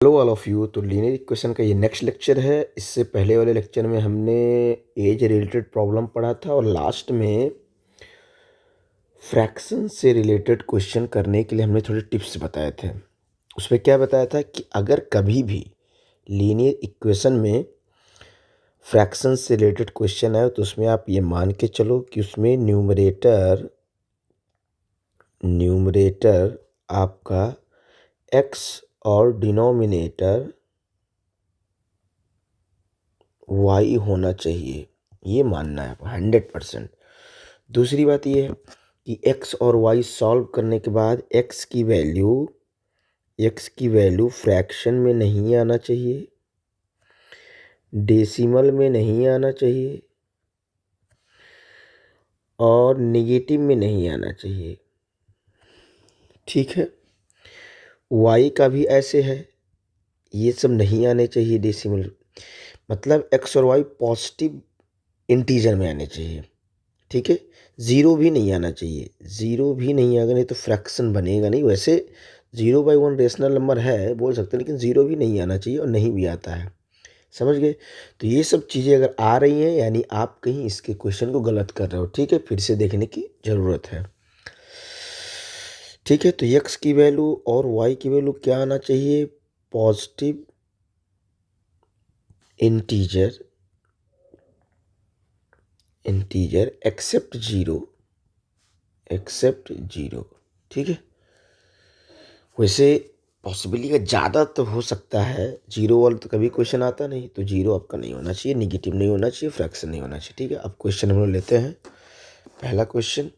Hello all of you. तो linear equation का ये नेक्स्ट लेक्चर है। इससे पहले वाले लेक्चर में हमने एज रिलेटेड प्रॉब्लम पढ़ा था और लास्ट में फ्रैक्शन से रिलेटेड क्वेश्चन करने के लिए हमने थोड़े टिप्स बताए थे। उसमें क्या बताया था कि अगर कभी भी लीनियर इक्वेशन में फ्रैक्शन से रिलेटेड क्वेश्चन आए तो उसमें आप ये मान के चलो कि उसमें न्यूमरेटर आपका x और डिनोमिनेटर y होना चाहिए। ये मानना है 100%। दूसरी बात ये है कि x और y सॉल्व करने के बाद x की वैल्यू फ्रैक्शन में नहीं आना चाहिए, डेसिमल में नहीं आना चाहिए और नेगेटिव में नहीं आना चाहिए। ठीक है। y का भी ऐसे है, ये सब नहीं आने चाहिए डेसिमल, मतलब x और y पॉजिटिव इंटीजर में आने चाहिए। ठीक है। ज़ीरो भी नहीं आना चाहिए, ज़ीरो भी नहीं आएगा नहीं तो फ्रैक्शन बनेगा नहीं। वैसे 0/1 रेशनल नंबर है बोल सकते हैं, लेकिन ज़ीरो भी नहीं आना चाहिए और नहीं भी आता है। समझ गए। तो ये सब चीज़ें अगर आ रही हैं यानी आप कहीं इसके क्वेश्चन को गलत कर रहे हो। ठीक है, फिर से देखने की ज़रूरत है। ठीक है। तो x की वैल्यू और y की वैल्यू क्या आना चाहिए? Positive integer except zero. ठीक है। वैसे पॉसिबली का ज़्यादा तो हो सकता है, जीरो वाला तो कभी क्वेश्चन आता नहीं, तो जीरो आपका नहीं होना चाहिए, निगेटिव नहीं होना चाहिए, फ्रैक्शन नहीं होना चाहिए। ठीक है। अब क्वेश्चन हम लोग लेते हैं। पहला क्वेश्चन,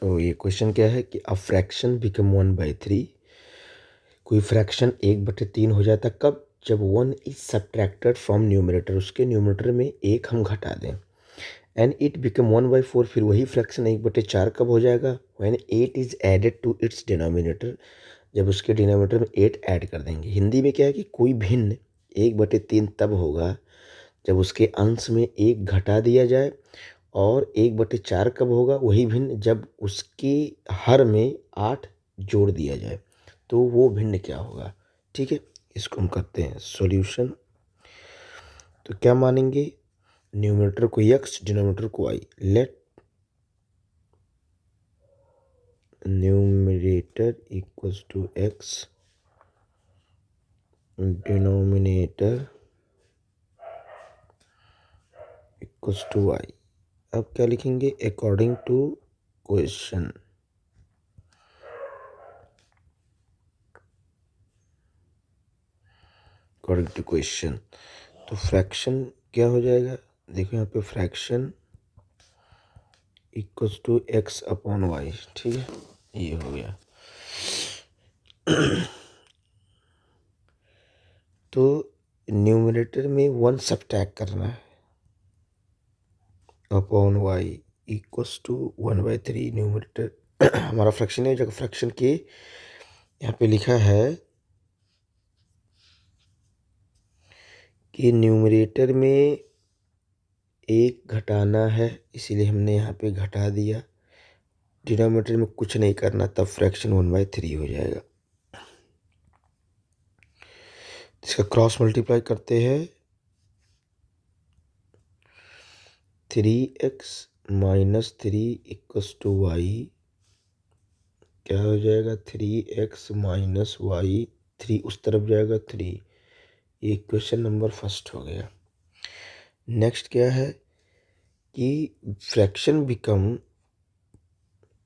तो ये क्वेश्चन क्या है कि अ फ्रैक्शन बिकम 1/3। कोई फ्रैक्शन 1/3 हो जाता कब? जब 1 इज सब्ट्रैक्टेड फ्रॉम न्यूमरेटर, उसके न्यूमरेटर में 1 हम घटा दें। And it become 1/4। फिर वही फ्रैक्शन 1/4 कब हो जाएगा? When 8 is added to its denominator, जब उसके डिनोमिनेटर में 8 ऐड कर देंगे। हिंदी में क्या है कि कोई भिन्न 1/3 तब होगा जब उसके अंश में 1 घटा दिया जाए, और 1/4 कब होगा? वही भिन्न जब उसकी हर में 8 जोड़ दिया जाए। तो वो भिन्न क्या होगा? ठीक है, इसको हम करते हैं सॉल्यूशन। तो क्या मानेंगे? न्यूमरेटर को x, डिनोमिनेटर को y। Let numerator equals to x, denominator equals to y। अब क्या लिखेंगे? According to question. According to question तो फ्रैक्शन क्या हो जाएगा? देखो यहाँ पे fraction equals to x upon Y. ठीक है, ये हो गया। तो न्यूमरेटर में 1 सब्ट्रैक्ट करना है, upon Y equals to 1/3 numerator हमारा फ्रैक्शन है। जगह फ्रैक्शन के यहाँ पे लिखा है कि न्यूमरेटर में एक घटाना है, इसीलिए हमने यहाँ पे घटा दिया। डिनोमिनेटर में कुछ नहीं करना, तब फ्रैक्शन 1/3 हो जाएगा। इसका क्रॉस मल्टीप्लाई करते हैं। 3x minus 3 equals to Y, क्या हो जाएगा? 3x माइनस वाई, 3 उस तरफ जाएगा 3। ये क्वेश्चन नंबर फर्स्ट हो गया। नेक्स्ट क्या है कि fraction become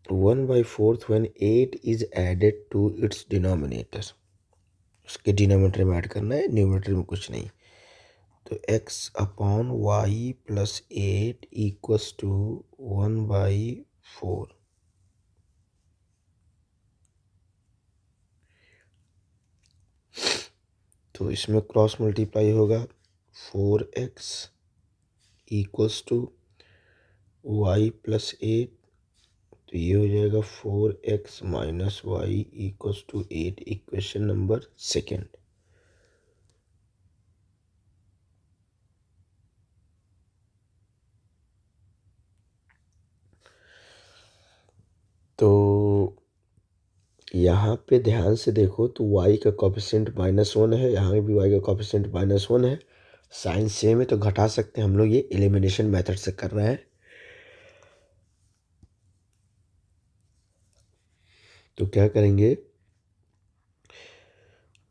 1/4 when 8 is added to its denominator। उसके डिनोमिनेटर में ऐड करना है, न्यूमरेटर में कुछ नहीं। तो x upon y plus 8 equals to 1/4। तो इसमें क्रॉस मल्टीप्लाई होगा। 4x equals to Y plus 8, तो ये हो जाएगा 4x minus y equals to 8। Equation number second. तो यहाँ पे ध्यान से देखो तो y का कोफिशिएंट -1 है, यहाँ भी y का कोफिशिएंट -1 है। साइन सेम है तो घटा सकते हैं हम लोग। ये एलिमिनेशन मेथड से कर रहे हैं। तो क्या करेंगे?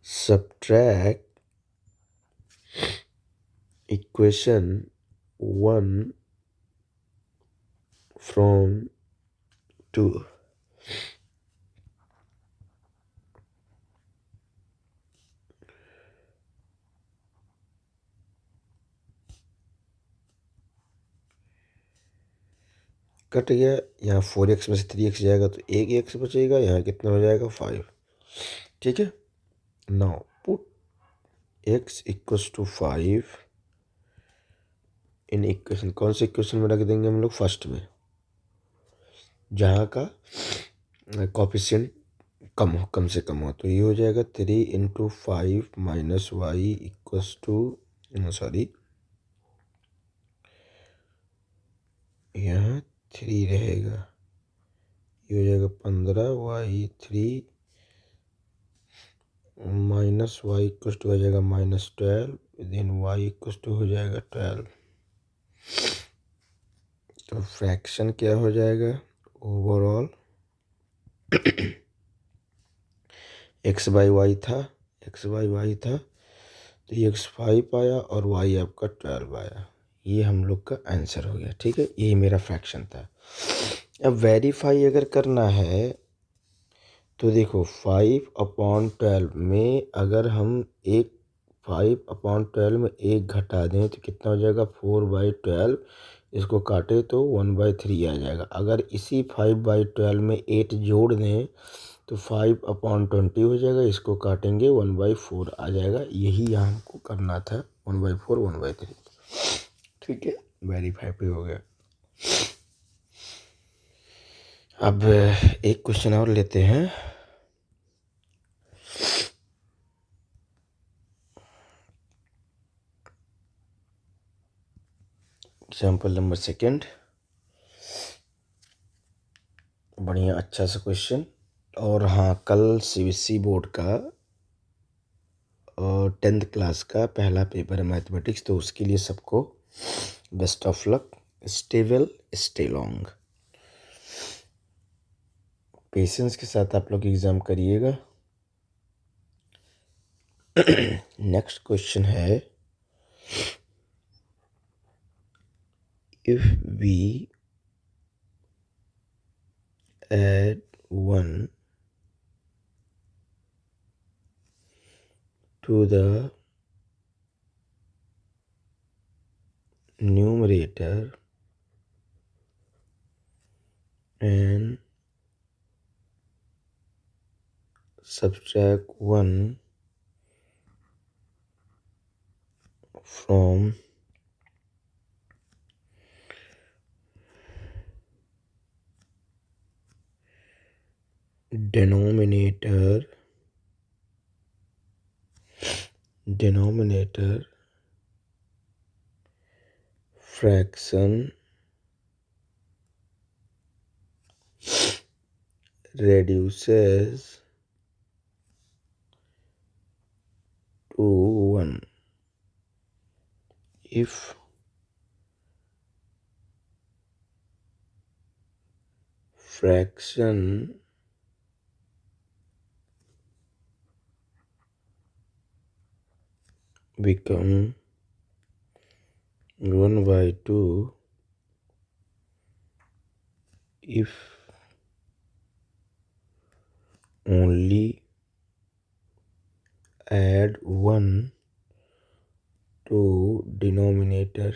Subtract equation 1 from 2। कट गया। यहाँ 4x में से 3x जाएगा तो एक x बचेगा। यहाँ कितना हो जाएगा? 5। ठीक है। Now put x equals to 5 in equation. कौन से इक्वेशन में रख देंगे हम लोग? फर्स्ट में, जहाँ का कोफिशिएंट कम से कम हो। तो ये हो जाएगा 3 × 5 minus y equals to, sorry यहाँ 3 रहेगा। ये हो जाएगा 15 y 3 minus y equals to हो जाएगा -12, देन वाई इक्वल्स टू हो जाएगा 12। तो फ्रैक्शन क्या हो जाएगा? ओवरऑल x/y था, तो ये x5 आया और y आपका 12 आया। ये हम लोग का आंसर हो गया। ठीक है, यही मेरा फ्रैक्शन था। अब वेरीफाई अगर करना है तो देखो 5/12 में अगर हम 5/12 में 1 घटा दें तो कितना हो जाएगा? 4/12। इसको काटे तो 1/3 आ जाएगा। अगर इसी 5/12 में 8 जोड़ दें तो 5/20 हो जाएगा। इसको काटेंगे 1/4 आ जाएगा। यही यहाँ हमको करना था, 1/4 1/3। ठीक है, वेरीफाई पे हो गया। अब एक क्वेश्चन और लेते हैं। Example number second. बढ़िया अच्छा सा क्वेश्चन। और हाँ, कल CBSE बोर्ड का 10th क्लास का पहला पेपर है मैथमेटिक्स, तो उसके लिए सबको best of luck. Stay well, stay long. Patience के साथ आप लोग एग्ज़ाम करिएगा। नेक्स्ट क्वेश्चन है, if we add 1 to the numerator and subtract 1 from denominator fraction reduces to 1 if fraction become 1/2 if only add 1 to denominator।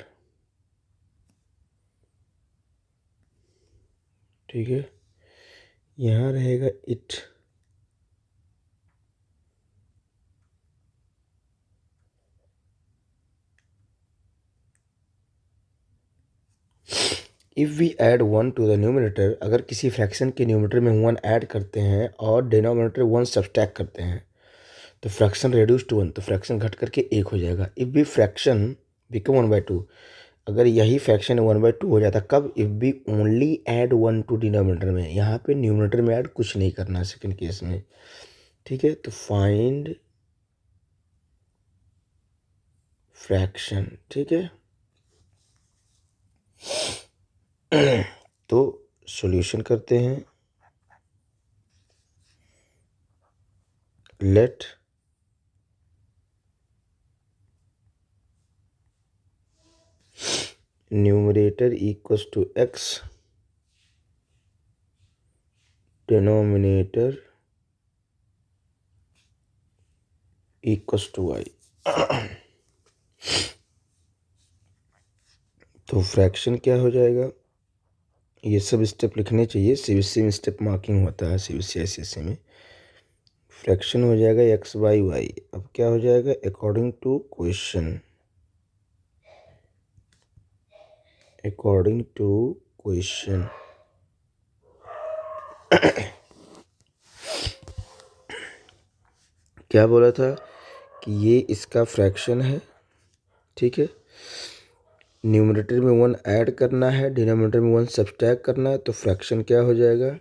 ठीक है, यहाँ रहेगा it. If we add 1 to the numerator, अगर किसी fraction के numerator में 1 add करते हैं और डिनोमिनेटर 1 सब्सट्रैक्ट करते हैं तो फ्रैक्शन रिड्यूस टू 1, तो फ्रैक्शन घट करके 1 हो जाएगा। इफ़ भी फ्रैक्शन बिकम 1/2, अगर यही फ्रैक्शन 1/2 हो जाता कब? If b only add 1 to denominator में, यहाँ पे न्यूमरेटर में ऐड कुछ नहीं करना है सेकेंड केस में। ठीक है, तो फाइंड फ्रैक्शन। ठीक है, तो सॉल्यूशन करते हैं। Let numerator equals to x, denominator equals to y। तो फ्रैक्शन क्या हो जाएगा? ये सब स्टेप लिखने चाहिए, सीबीएसई में स्टेप मार्किंग होता है, सीबीएसई आईसीएसई में। फ्रैक्शन हो जाएगा x/y। अब क्या हो जाएगा? According to question, according to question. क्या बोला था कि ये इसका फ्रैक्शन है। ठीक है, न्यूमरेटर में 1 ऐड करना है, डिनोमिनेटर में 1 सब्ट्रैक्ट करना है, तो फ्रैक्शन क्या हो जाएगा?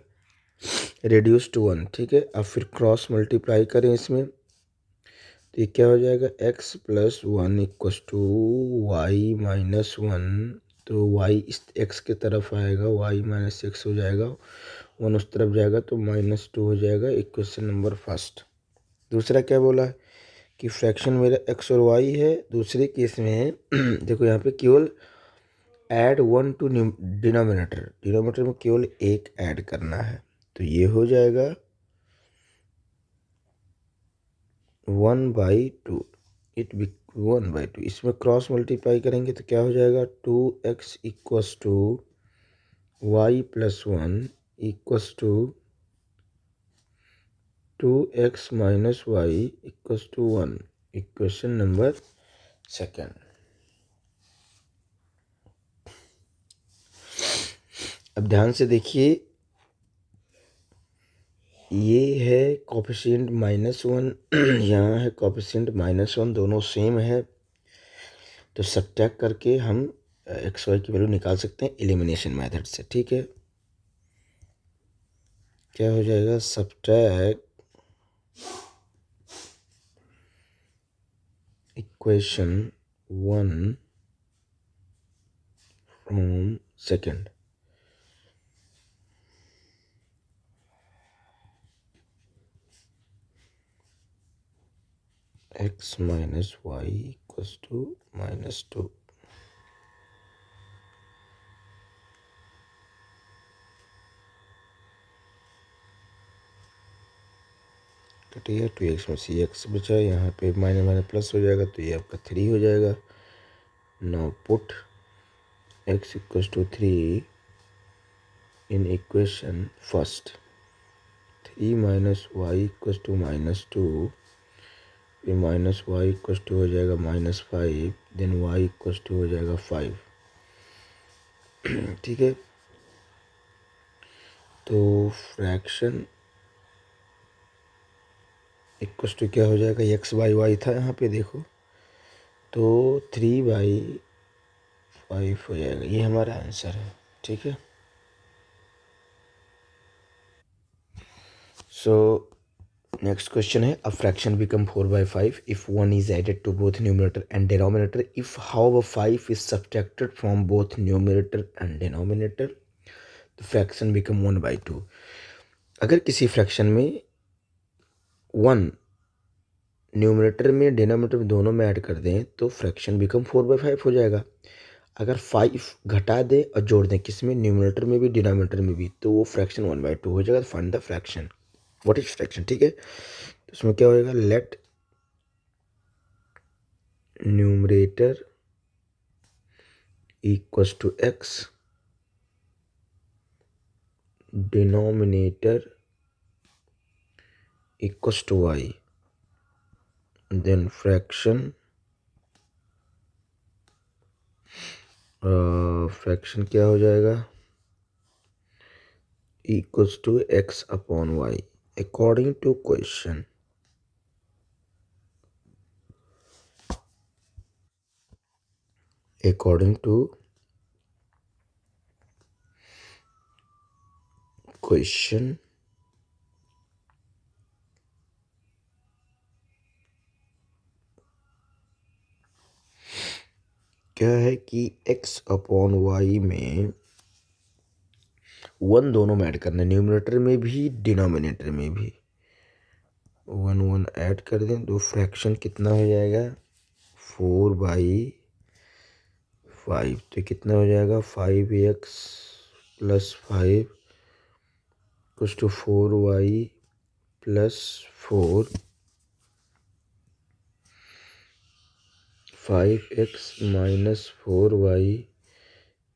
Reduce to 1। ठीक है, अब फिर क्रॉस मल्टीप्लाई करें इसमें, तो ये क्या हो जाएगा? x + 1 equals to y minus 1। तो y इस x के तरफ आएगा, y - x हो जाएगा, 1 उस तरफ जाएगा तो -2 हो जाएगा। Equation number first. दूसरा क्या बोला है कि फ्रैक्शन मेरा x और y है। दूसरे केस में देखो यहाँ पे केवल ऐड 1 टू डिनोमिनेटर, डिनोमिनेटर में केवल 1 ऐड करना है, तो ये हो जाएगा 1/2। It be 1/2। इसमें क्रॉस मल्टीप्लाई करेंगे तो क्या हो जाएगा? 2x equals to y + 1 equals to 2x - y equals to 1। Equation number second. अब ध्यान से देखिए, ये है कोफिशिएंट -1, यहाँ है कोफिशिएंट -1, दोनों सेम है, तो सब्ट्रैक्ट करके हम x y की वैल्यू निकाल सकते हैं एलिमिनेशन मेथड से। ठीक है, क्या हो जाएगा? Subtract equation 1 from second. x - y equals to -2। कटिए, 2x में सी एक्स बचा, यहाँ पे माइनस प्लस हो जाएगा, तो ये आपका 3 हो जाएगा। Now put x equals to 3 in equation first. 3 - y equals to -2, फिर -y इक्वल्स टू हो जाएगा -5, देन y इक्वल्स टू हो जाएगा 5। ठीक है, तो फ्रैक्शन इक्वस टू क्या हो जाएगा, एक्स बाई वाई था यहाँ पे देखो, तो 3/5 हो जाएगा। ये हमारा आंसर है, ठीक है। सो नेक्स्ट क्वेश्चन है, a fraction become 4/5 if 1 is added to both numerator and denominator if how 5 is subtracted from both numerator and denominator the fraction become 1/2। अगर किसी फ्रैक्शन में 1 न्यूमरेटर में डिनोमिनेटर में दोनों में ऐड कर दें तो फ्रैक्शन बिकम 4/5 हो जाएगा। अगर 5 घटा दें और जोड़ दें किस में, न्यूमरेटर में भी डिनोमिनेटर में भी, तो वो फ्रैक्शन 1/2 हो जाएगा। Find the fraction, what is fraction, ठीक है। तो इसमें क्या होएगा, let numerator equals to x, denominator equals to y, then fraction fraction क्या हो जाएगा, equals to x upon y according to question. According to question क्या है कि x अपॉन वाई में 1 दोनों में ऐड करना है, न्यूमरेटर में भी डिनोमिनेटर में भी 1 ऐड कर दें तो फ्रैक्शन कितना हो जाएगा, 4/5। तो कितना हो जाएगा, 5x + 5 कुछ to 4y + 4, 5x - 4y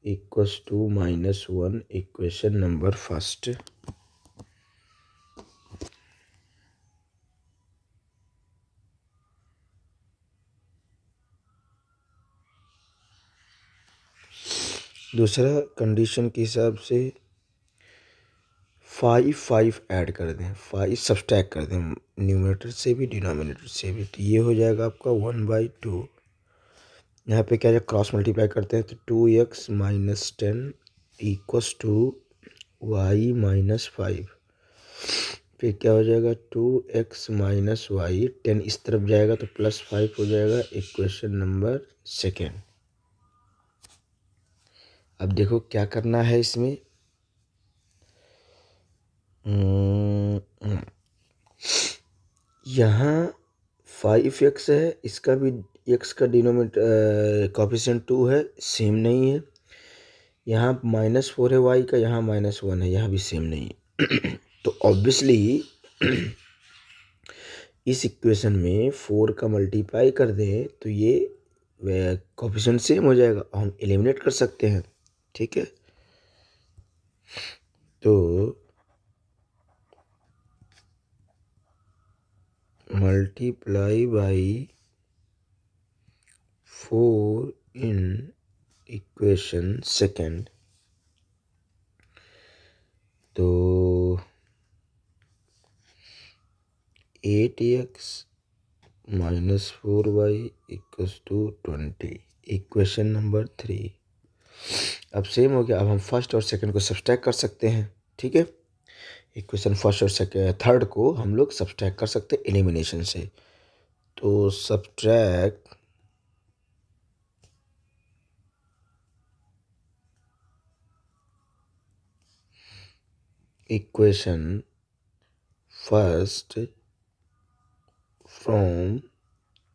equals to -1, equation number first. दूसरा कंडीशन के हिसाब से 5 ऐड कर दें, 5 सब्सट्रैक्ट कर दें न्यूमरेटर से भी डिनोमिनेटर से भी, तो ये हो जाएगा आपका 1/2। यहाँ पे क्या है, क्रॉस मल्टीप्लाई करते हैं तो 2x - 10 इक्वल्स टू y - 5। फिर क्या हो जाएगा, 2x - y, 10 इस तरफ जाएगा तो +5 हो जाएगा, इक्वेशन नंबर सेकेंड। अब देखो क्या करना है इसमें, यहाँ 5x है, इसका भी x का डिनोमिनेटर कोफिशिएंट 2 है, सेम नहीं है। यहाँ -4 है y का, यहाँ -1 है, यहाँ भी सेम नहीं है। तो ऑब्वियसली इस इक्वेशन में 4 का मल्टीप्लाई कर दें तो ये कोफिशिएंट सेम हो जाएगा, हम एलिमिनेट कर सकते हैं, ठीक है। तो multiply by 4 in equation second, तो 8x - 4y equals to 20, equation number 3। अब सेम हो गया, अब हम फर्स्ट और सेकंड को सब्सट्रैक्ट कर सकते हैं, ठीक है। इक्वेशन फर्स्ट और सेकंड थर्ड को हम लोग सब्सट्रैक्ट कर सकते हैं एलिमिनेशन से, तो subtract equation first from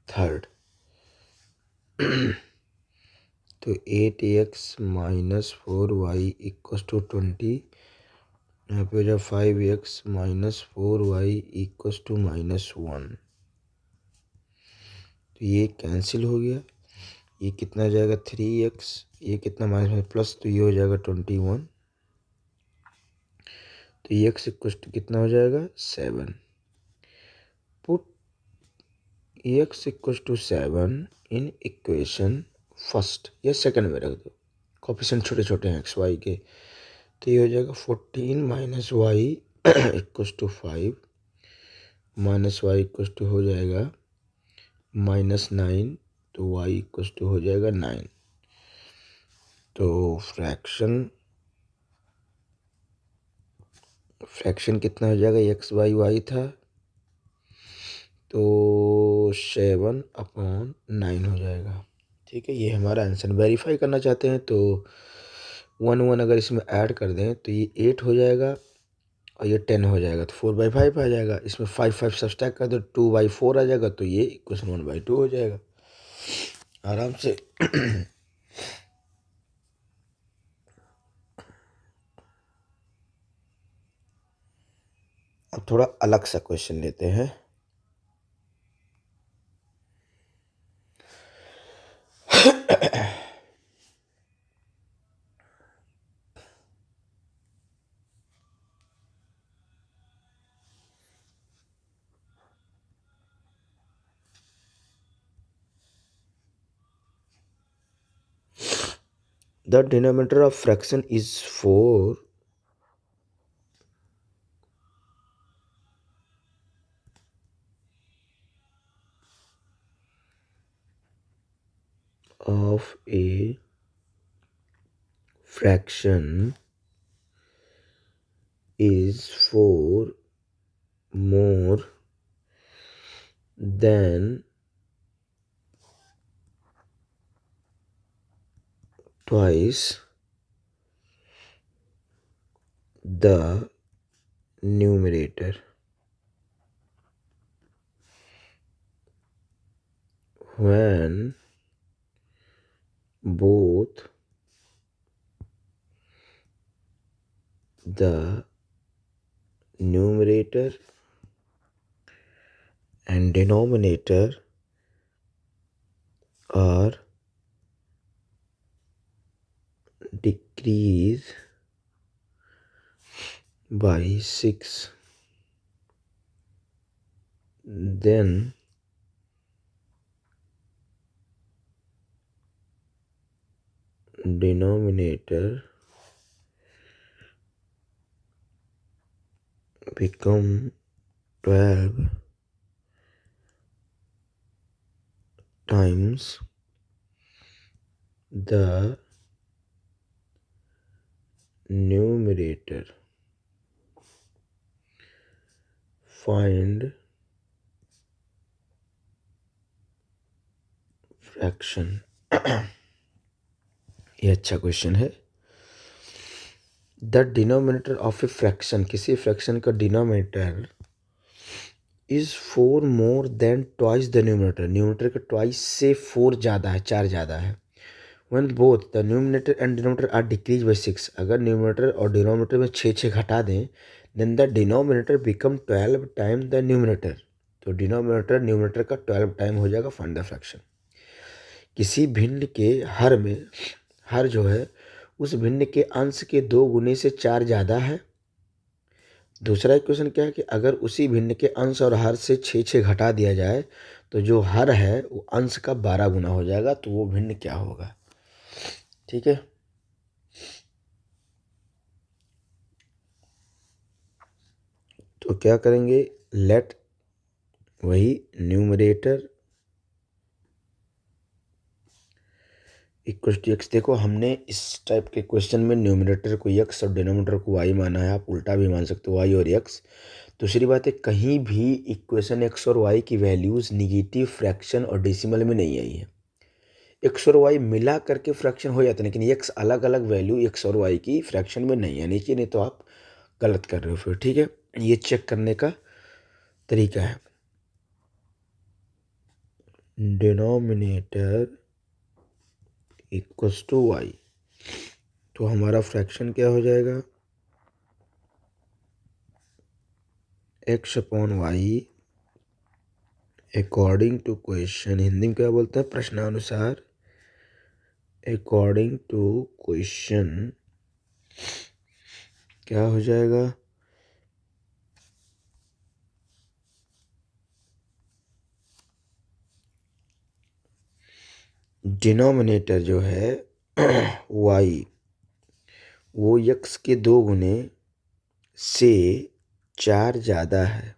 third, तो 8x - 4y इक्वल्स टू 20, यहाँ पे हो जाए 5x - 4y इक्वल्स टू -1, तो ये कैंसिल हो गया। ये कितना जाएगा, 3x, ये कितना माइनस प्लस, तो ये हो जाएगा 21, तो ये x इक्वल्स टू कितना हो जाएगा, 7। Put x equals to 7 in equation first या सेकंड में रख दो, कोफिशिएंट छोटे छोटे हैं x y के, तो ये हो जाएगा 14 - y equals to 5, minus y equals to हो जाएगा -9, तो y इक्वस टू हो जाएगा 9। तो फ्रैक्शन कितना हो जाएगा, x/y था तो 7/9 हो जाएगा। ठीक है, ये हमारा आंसर। वेरीफाई करना चाहते हैं तो 1 अगर इसमें ऐड कर दें तो ये 8 हो जाएगा और ये 10 हो जाएगा, तो 4/5 आ जाएगा। इसमें 5 सब्सट्रैक्ट कर दो 2/4 आ जाएगा, तो ये इक्वेशन 1/2 हो जाएगा आराम से। अब थोड़ा अलग सा क्वेश्चन लेते हैं। The denominator of fraction is 4 of a fraction is 4 more than twice the numerator when both the numerator and denominator are decreased by 6, then denominator become 12 times the numerator. Find fraction. ये अच्छा question है। The denominator of a fraction, किसी fraction का denominator is 4 more than twice the numerator, numerator का twice से 4 ज़्यादा है, 4 ज़्यादा है। When both the numerator and denominator are decrease by 6, अगर न्यूमिनेटर और डिनोमिनेटर में 6 घटा दें, then the denominator become 12 time the numerator, तो डिनोमिनेटर न्यूमिनेटर का 12 टाइम हो जाएगा। Find the fraction. किसी भिन्न के हर में, हर जो है उस भिन्न के अंश के 2 गुने से 4 ज़्यादा है। दूसरा इक्वेशन क्या है कि अगर उसी भिन्न के अंश और हर से 6 घटा दिया जाए तो जो हर है वो अंश का 12 गुना हो जाएगा, तो वो भिन्न क्या होगा। ठीक है, तो क्या करेंगे, लेट वही न्यूमरेटर इक्वल टू एक्स। देखो हमने इस टाइप के क्वेश्चन में न्यूमरेटर को एक्स और डिनोमिनेटर को वाई माना है, आप उल्टा भी मान सकते हो, वाई और एक्स। दूसरी बात है, कहीं भी इक्वेशन एक्स और वाई की वैल्यूज़ निगेटिव, फ्रैक्शन और डेसिमल में नहीं आई है। एक्स और वाई मिला करके फ्रैक्शन हो जाता है, लेकिन एक्स अलग अलग वैल्यू एक्स और वाई की फ्रैक्शन में नहीं आनी चाहिए, नहीं तो आप गलत कर रहे हो फिर। ठीक है, ये चेक करने का तरीका है। डिनोमिनेटर इक्वल्स टू वाई, तो हमारा फ्रैक्शन क्या हो जाएगा, x upon y according to question, Hindi में क्या बोलते हैं, प्रश्नानुसार, अकॉर्डिंग टू क्वेश्चन क्या हो जाएगा, डिनोमिनेटर जो है वाई वो एक्स के 2 गुने से 4 ज़्यादा है,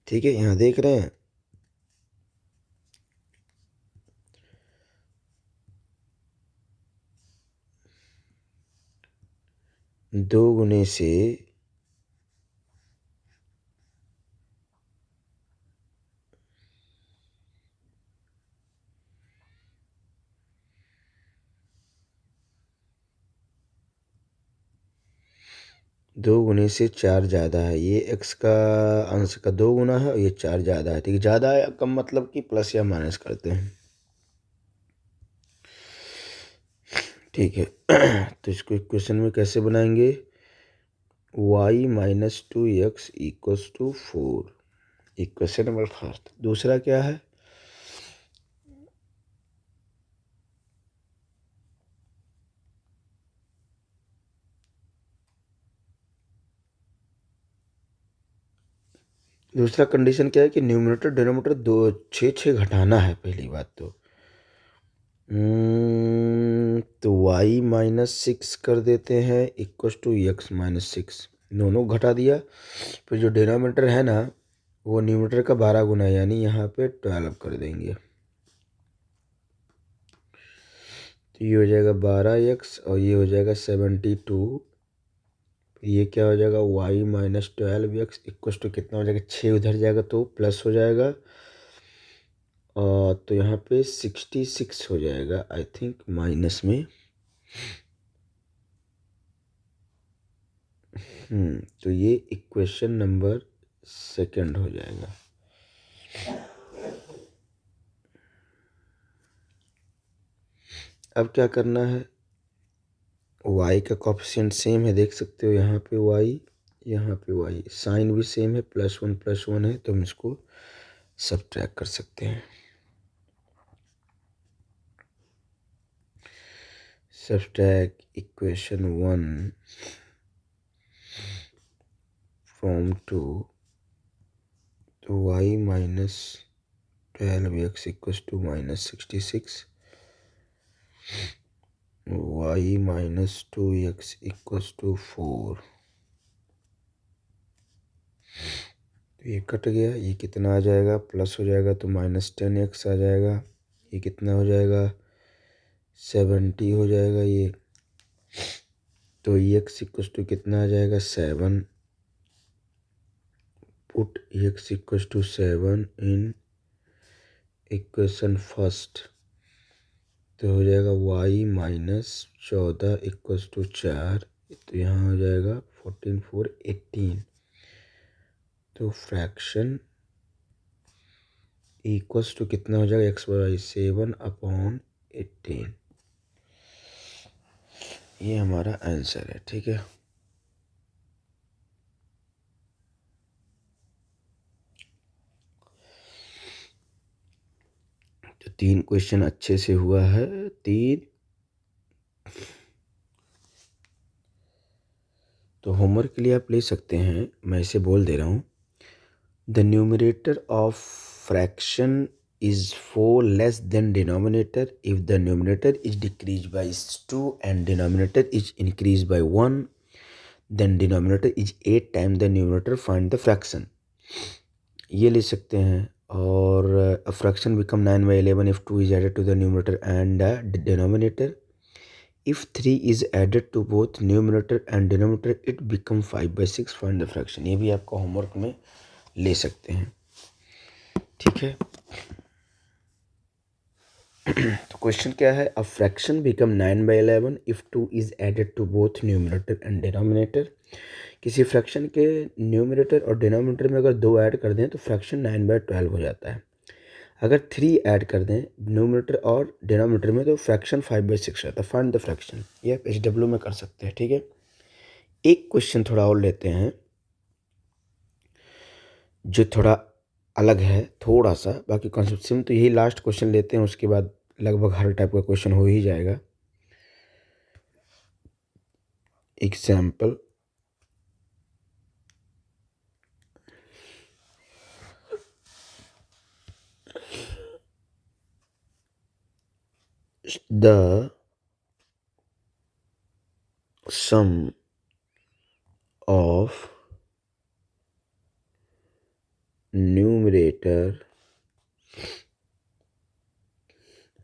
ठीक है, यहाँ देख रहे हैं 2 गुने से 2 गुने से 4 ज़्यादा है। ये x का अंश का 2 गुना है और ये 4 ज़्यादा है। ठीक है, ज़्यादा है कम मतलब कि प्लस या माइनस करते हैं। ठीक है तो इसको इक्वेशन में कैसे बनाएंगे? y minus 2x equals to 4, equation number first. दूसरा क्या है? दूसरा कंडीशन क्या है कि न्यूमरेटर डिनोमिनेटर दो 6 घटाना है। पहली बात तो y माइनस 6 कर देते हैं इक्वल्स टू x माइनस 6, दोनों घटा दिया। फिर जो डिनोमिनेटर है ना वो न्यूमरेटर का 12 गुना है, यानी यहाँ पे 12 कर देंगे। तो ये हो जाएगा 12x और ये हो जाएगा 72। ये क्या हो जाएगा? y minus 12x equals to कितना हो जाएगा? 6 उधर जाएगा तो प्लस हो जाएगा, और तो यहाँ पे 66 हो जाएगा आई थिंक माइनस में। तो ये इक्वेशन नंबर सेकंड हो जाएगा। अब क्या करना है? y का कोफिशिएंट सेम है, देख सकते हो यहाँ पे y, यहाँ पे y, साइन भी सेम है, +1 है, तो हम इसको सब्ट्रैक्ट कर सकते हैं। सब्ट्रैक्ट इक्वेशन 1 फ्रॉम 2, तो y minus 12x equals to minus 66, y minus 2x equals to 4। तो ये कट गया, ये कितना आ जाएगा? प्लस हो जाएगा तो माइनस 10x आ जाएगा। ये कितना हो जाएगा? 70 हो जाएगा ये। तो x इक्वल्स टू कितना आ जाएगा? 7। Put x equals to 7 in equation first, तो हो जाएगा y माइनस 14 इक्वल्स टू 4। तो यहाँ हो जाएगा 14 4 18। तो फ्रैक्शन इक्वल्स टू कितना हो जाएगा? x/7/18। ये हमारा आंसर है। ठीक है, तो 3 क्वेश्चन अच्छे से हुआ है। 3 तो होमवर्क के लिए आप ले सकते हैं, मैं इसे बोल दे रहा हूँ। The numerator of fraction is 4 less than denominator if the numerator is decreased by 2 and denominator is increased by 1, then denominator is 8 times the numerator, find the fraction। ये ले सकते हैं। और a fraction become 9/11 if 2 is added to the numerator and denominator। if 3 is added to both numerator and denominator it become 5/6, find the fraction। ये भी आपको homework में ले सकते हैं। ठीक है, तो क्वेश्चन क्या है? A fraction become 9/11 if 2 is added to both numerator and denominator. किसी फ्रैक्शन के न्यूमरेटर और डिनोमिनेटर में अगर 2 ऐड कर दें तो फ्रैक्शन 9/12 हो जाता है। अगर 3 ऐड कर दें न्यूमरेटर और डिनोमिनेटर में तो फ्रैक्शन 5/6 रहता है। फाइंड द फ्रैक्शन, ये आप HW में कर सकते हैं। ठीक है, एक क्वेश्चन थोड़ा और लेते हैं जो थोड़ा अलग है थोड़ा सा, बाकी कॉन्सेप्ट सेम। तो यही लास्ट क्वेश्चन लेते हैं, उसके बाद लगभग हर टाइप का क्वेश्चन हो ही जाएगा। Example, the sum of numerator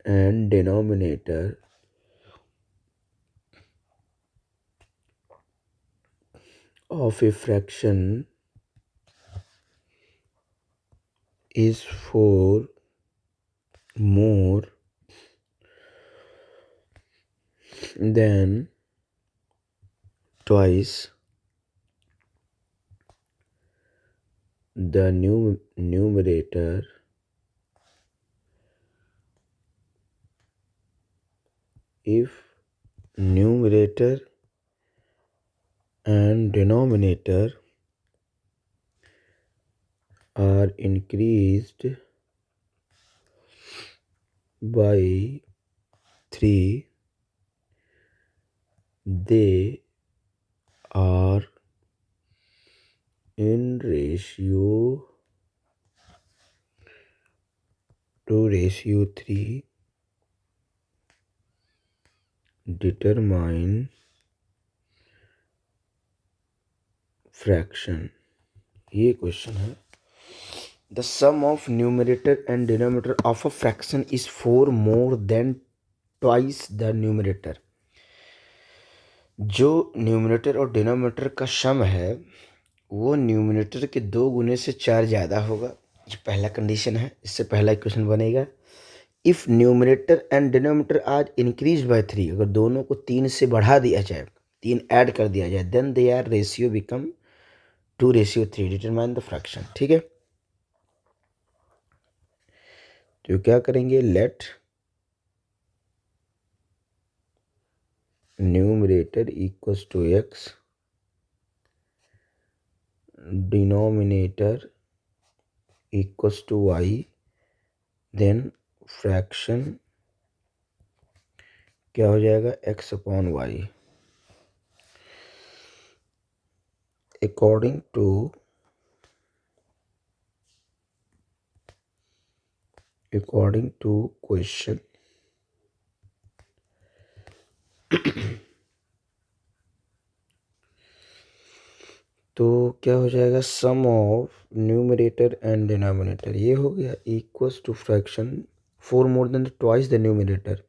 and denominator of a fraction is 4 more than twice the numerator if numerator and denominator are increased by 3, they are in ratio to ratio 3. Determine fraction. ये question है. The sum of numerator and denominator of a fraction is 4 more than twice the numerator. जो numerator और denominator का सम है वो numerator के 2 गुने से 4 ज़्यादा होगा. ये पहला कंडीशन है. इससे पहला इक्वेशन बनेगा if numerator and denominator are increase by 3. अगर दोनों को 3 से बढ़ा दिया जाए, 3 ऐड कर दिया जाए, then they are ratio become 2:3. Determine the fraction. ठीक है, तो क्या करेंगे, let numerator equals to x, denominator equals to y, then fraction क्या हो जाएगा, x upon y. According to question तो क्या हो जाएगा, sum of numerator and denominator ये हो गया equals to fraction 4 more than twice the numerator.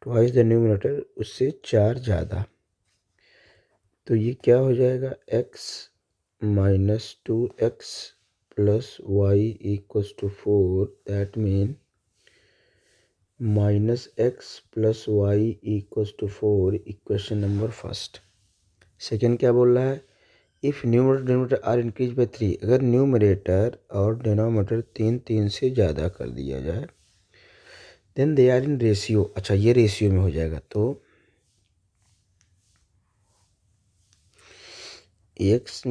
Twice the numerator उससे 4 ज़्यादा. तो ये क्या हो जाएगा, x minus 2x plus y equals to 4. That mean minus x plus y equals to 4. Equation number first. Second क्या बोल रहा है, if numerator denominator are increase by 3. अगर न्यूमरेटर और डिनोमिनेटर 3 से ज़्यादा कर दिया जाए, then they are in ratio. अच्छा, ये रेशियो में हो जाएगा तो x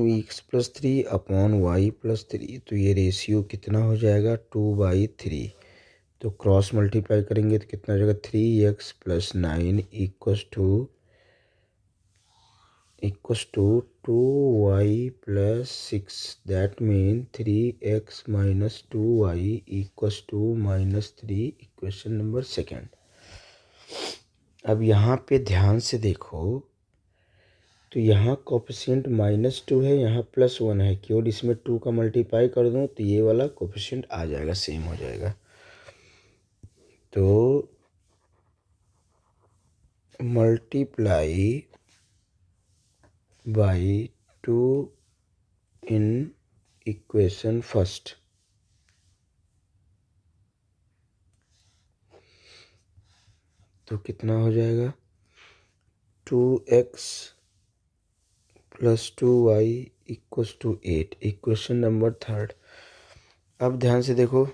plus 3 upon y plus 3. तो ये रेशियो कितना हो जाएगा, 2/3. तो क्रॉस मल्टीप्लाई करेंगे तो कितना हो जाएगा, 3x plus 9 equals to 2y plus 6. That mean 3x minus 2y equals to -3. Equation number second. अब यहाँ पे ध्यान से देखो तो यहाँ कोफिशिएंट -2 है, यहाँ +1 है. केवल इसमें 2 का मल्टीप्लाई कर दूँ तो ये वाला कोफिशिएंट आ जाएगा, सेम हो जाएगा. तो multiply by 2 in equation first. तो कितना हो जाएगा, 2x plus 2y equals to 8. Equation number third. अब ध्यान से देखो,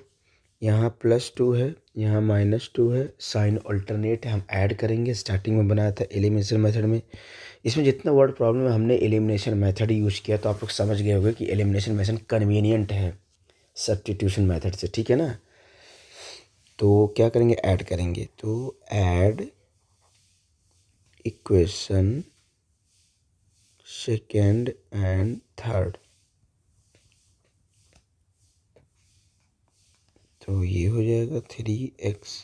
यहाँ +2 है, यहाँ -2 है. साइन अल्टरनेट है, हम ऐड करेंगे. स्टार्टिंग में बनाया था एलिमिनेशन मेथड में. इसमें जितना वर्ड प्रॉब्लम है हमने एलिमिनेशन मेथड यूज किया, तो आप लोग समझ गए होंगे कि एलिमिनेशन मेथड कन्वीनियंट है सब्स्टिट्यूशन मेथड से. ठीक है ना. तो क्या करेंगे, ऐड करेंगे. तो add equation second and third. तो ये हो जाएगा 3x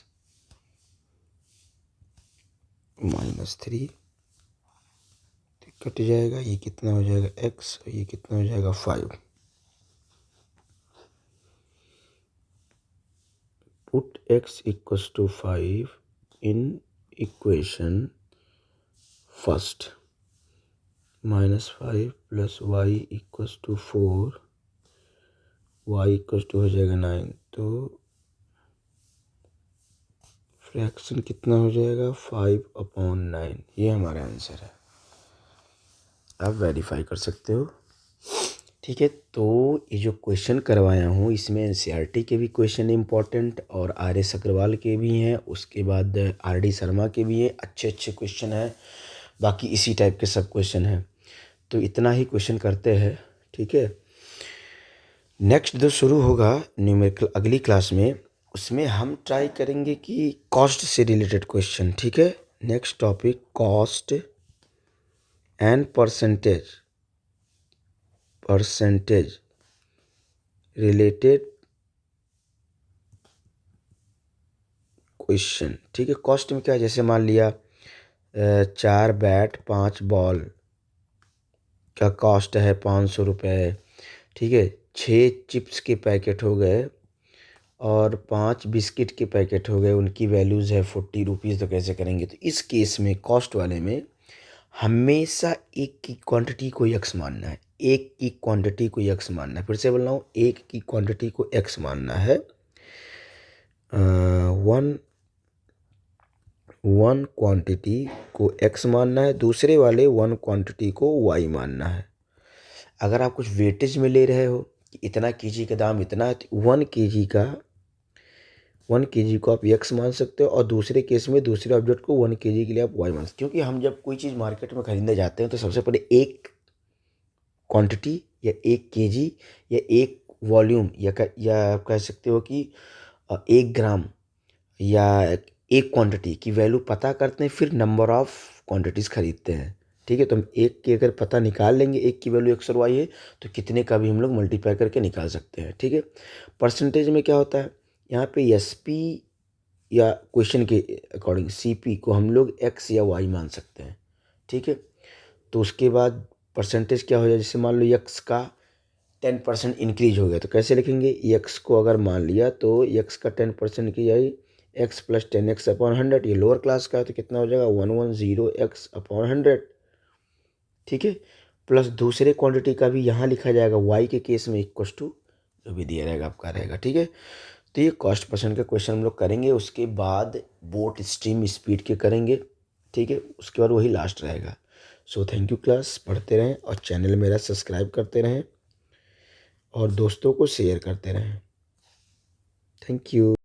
माइनस 3. कट जाएगा, ये कितना हो जाएगा x, और ये कितना हो जाएगा 5. Put x equals to 5 in equation first, -5 + y equals to 4, y equals to हो जाएगा 9। तो फ्रैक्शन कितना हो जाएगा 5/9। ये हमारा आंसर है, आप वेरीफाई कर सकते हो। ठीक है, तो ये जो क्वेश्चन करवाया हूँ इसमें एनसीईआरटी के भी क्वेश्चन इंपॉर्टेंट और आर.एस. अग्रवाल के भी हैं, उसके बाद आर.डी. शर्मा के भी हैं, अच्छे अच्छे क्वेश्चन हैं। बाकी इसी टाइप के सब क्वेश्चन हैं, तो इतना ही क्वेश्चन करते हैं। ठीक है, नेक्स्ट जो शुरू होगा न्यूमेरिकल अगली क्लास में, उसमें हम ट्राई करेंगे कि कॉस्ट से रिलेटेड क्वेश्चन। ठीक है, next topic cost and percentage related question. ठीक है, कॉस्ट में क्या है, जैसे मान लिया 4 बैट 5 बॉल का कॉस्ट है 500 रुपये। ठीक है, 6 चिप्स के पैकेट हो गए और 5 बिस्किट के पैकेट हो गए, उनकी वैल्यूज़ है 40 रुपीज़। तो कैसे करेंगे, तो इस केस में कॉस्ट वाले में हमेशा एक की क्वांटिटी को x मानना है, एक की क्वांटिटी को x मानना है। फिर से बोल रहा हूँ, एक की क्वांटिटी को x मानना है, वन क्वांटिटी को x मानना है, दूसरे वाले 1 क्वांटिटी को y मानना है। अगर आप कुछ वेटेज में ले रहे हो कि इतना केजी का दाम इतना है, तो 1 केजी को आप x मान सकते हो, और दूसरे केस में दूसरे ऑब्जेक्ट को 1 केजी के लिए आप y मान सकते हो। क्योंकि हम जब कोई चीज़ मार्केट में खरीदने जाते हैं तो सबसे पहले एक क्वांटिटी या 1 केजी या एक वॉल्यूम या आप कह सकते हो कि 1 ग्राम या एक क्वांटिटी की वैल्यू पता करते हैं, फिर नंबर ऑफ़ क्वांटिटीज़ खरीदते हैं। ठीक है, तो हम एक की अगर पता निकाल लेंगे, एक की वैल्यू x और y है, तो कितने का भी हम लोग मल्टीप्लाई करके निकाल सकते हैं। ठीक है, परसेंटेज में क्या होता है, यहाँ पे SP या क्वेश्चन के अकॉर्डिंग CP को हम लोग x या y मान सकते हैं। ठीक है, तो उसके बाद परसेंटेज क्या हो जाए, जैसे मान लो x का 10% इंक्रीज हो गया, तो कैसे लिखेंगे, x को अगर मान लिया तो x का 10% की जाए x + 10x/100। ये लोअर क्लास का है, तो कितना हो जाएगा 110x/100। ठीक है, प्लस दूसरे क्वांटिटी का भी यहाँ लिखा जाएगा, y के केस में इक्वल टू जो भी दिया रहेगा आपका रहेगा। ठीक है, तो ये कॉस्ट परसेंट का क्वेश्चन हम लोग करेंगे, उसके बाद बोट स्ट्रीम स्पीड के करेंगे। ठीक है, उसके बाद वही लास्ट रहेगा। सो थैंक यू क्लास, पढ़ते रहें और चैनल मेरा सब्सक्राइब करते रहें और दोस्तों को शेयर करते रहें। Thank you.